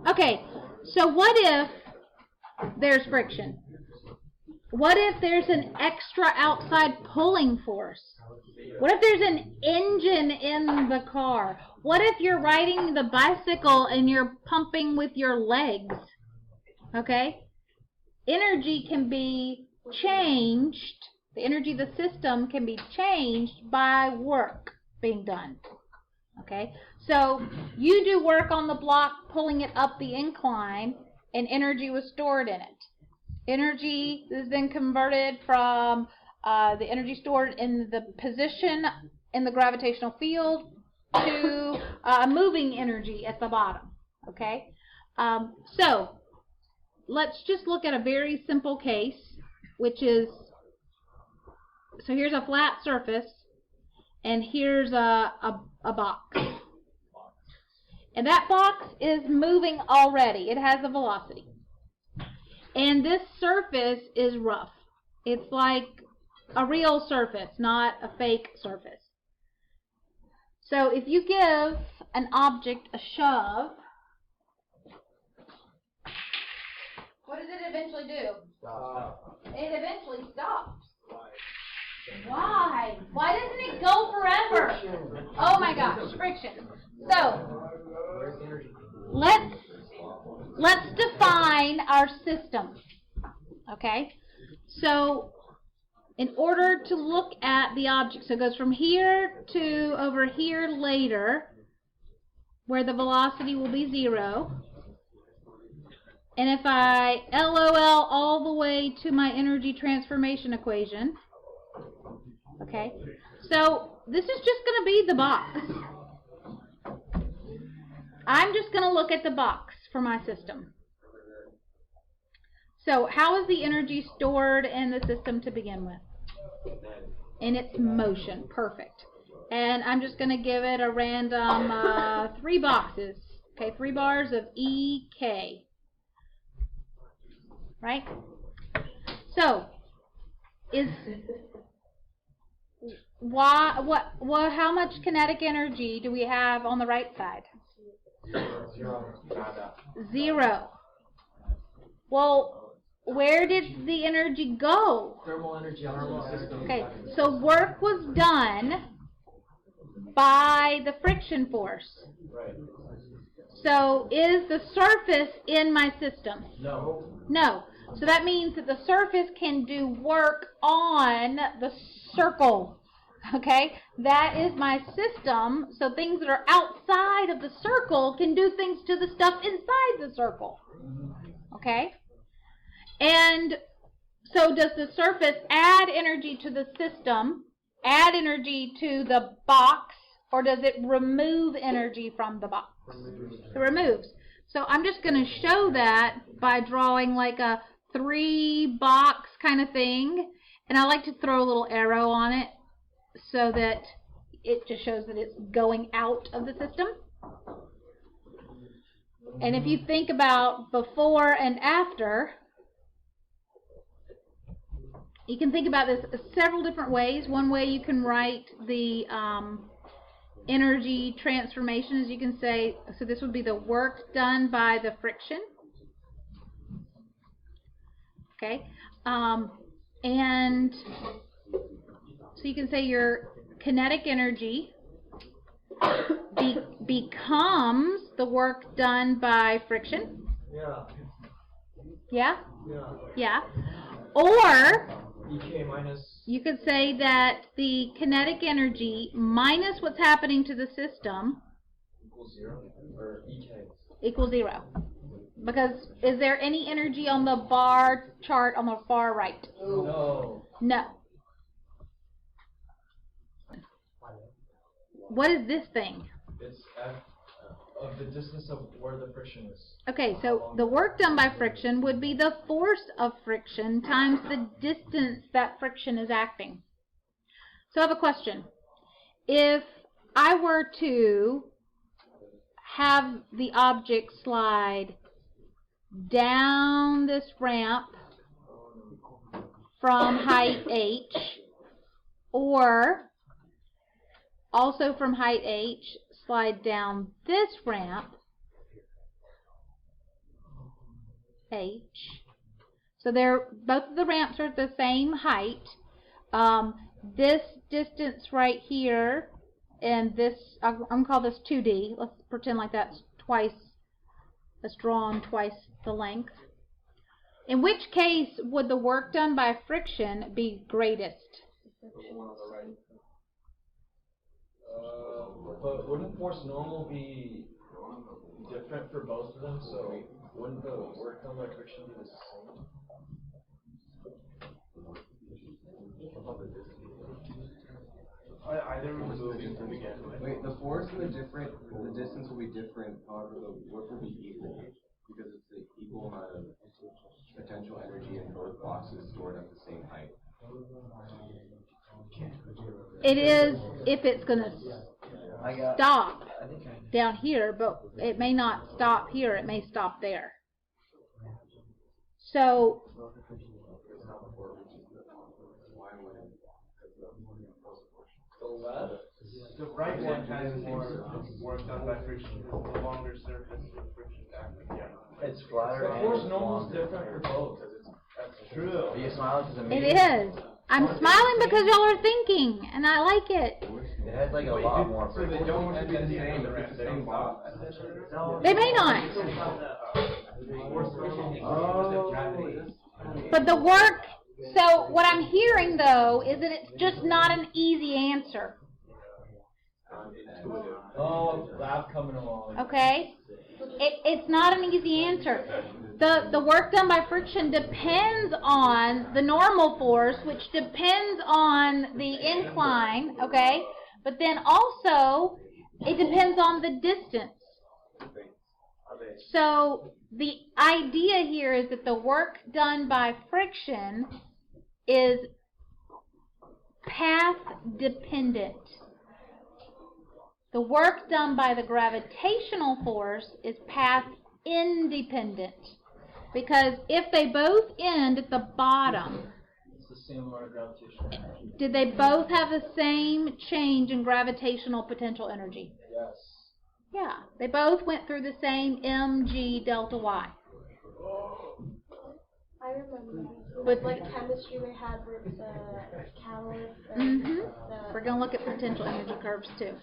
Okay, so what if there's friction? What if there's an extra outside pulling force? What if there's an engine in the car? What if you're riding the bicycle and you're pumping with your legs? Okay? Energy can be changed. The energy of the system can be changed by work being done. Okay? So you do work on the block, pulling it up the incline, and energy was stored in it. Energy is then converted from the energy stored in the position in the gravitational field to moving energy at the bottom. Okay? So let's just look at a very simple case, which is, so here's a flat surface, and here's a box. And that box is moving already. It has a velocity. And this surface is rough. It's like a real surface, not a fake surface. So if you give an object a shove, what does it eventually do? Stop. It eventually stops. Why? Why doesn't it go forever? Oh my gosh, friction. So let's define our system. Okay? So in order to look at the object, so it goes from here to over here later, where the velocity will be 0. And if I LOL all the way to my energy transformation equation, okay, so this is just going to be the box. I'm just going to look at the box for my system. So how is the energy stored in the system to begin with? In its motion. Perfect. And I'm just going to give it a random 3 boxes. Okay, 3 bars of EK. Right? So, how much kinetic energy do we have on the right side? 0. Well, where did the energy go? Thermal energy on our system. Okay, so work was done by the friction force. Right. So is the surface in my system? No. No. So that means that the surface can do work on the circle. Okay? That is my system. So things that are outside of the circle can do things to the stuff inside the circle. Okay? And so does the surface add energy to the system, add energy to the box, or does it remove energy from the box? It removes. So I'm just going to show that by drawing like a 3-box kind of thing. And I like to throw a little arrow on it so that it just shows that it's going out of the system. And if you think about before and after, you can think about this several different ways. One way you can write the energy transformation is you can say, so this would be the work done by the friction. Okay. And so you can say your kinetic energy becomes the work done by friction. Yeah. Yeah? Yeah. Yeah. Or EK minus. You could say that the kinetic energy minus what's happening to the system Equals 0 or EK. Equals 0. Because is there any energy on the bar chart on the far right? No. No. What is this thing? It's F of the distance of where the friction is. Okay, so the work done by friction would be the force of friction times the distance that friction is acting. So I have a question. If I were to have the object slide down this ramp from height h, or also from height h, slide down this ramp, H. So both of the ramps are the same height. This distance right here, and this, I'm going to call this 2D. Let's pretend like that's drawn twice the length. In which case would the work done by friction be greatest? But wouldn't force normal be different for both of them? So wouldn't the work done by friction be the same? Either moving to begin with. Wait, the force and the distance will be different, however the work will be equal, because it's the equal amount of potential energy in both boxes stored at the same height. It is if it's going to stop down here, but it may not stop here, it may stop there. So the right one has more work done by friction, the longer surface with friction factor. Yeah. It's flatter. Of course, normal's different for both. That's true. Are you smiling because I'm it is. I'm smiling because y'all are thinking, and I like it. It has like a lot more So they don't want to be the same, but it's the same box. They may not. But the work, so what I'm hearing though is that it's just not an easy answer. Oh, that's coming along. Okay? It's not an easy answer. The work done by friction depends on the normal force, which depends on the incline, okay? But then also, it depends on the distance. So the idea here is that the work done by friction is path dependent. The work done by the gravitational force is path independent. Because if they both end at the bottom, It's the same amount of gravitational energy. did they both have the same change in gravitational potential energy? Yes. Yeah, they both went through the same mg delta y. I remember. But Like chemistry we had with the catalyst. We're going to look at potential energy curves too.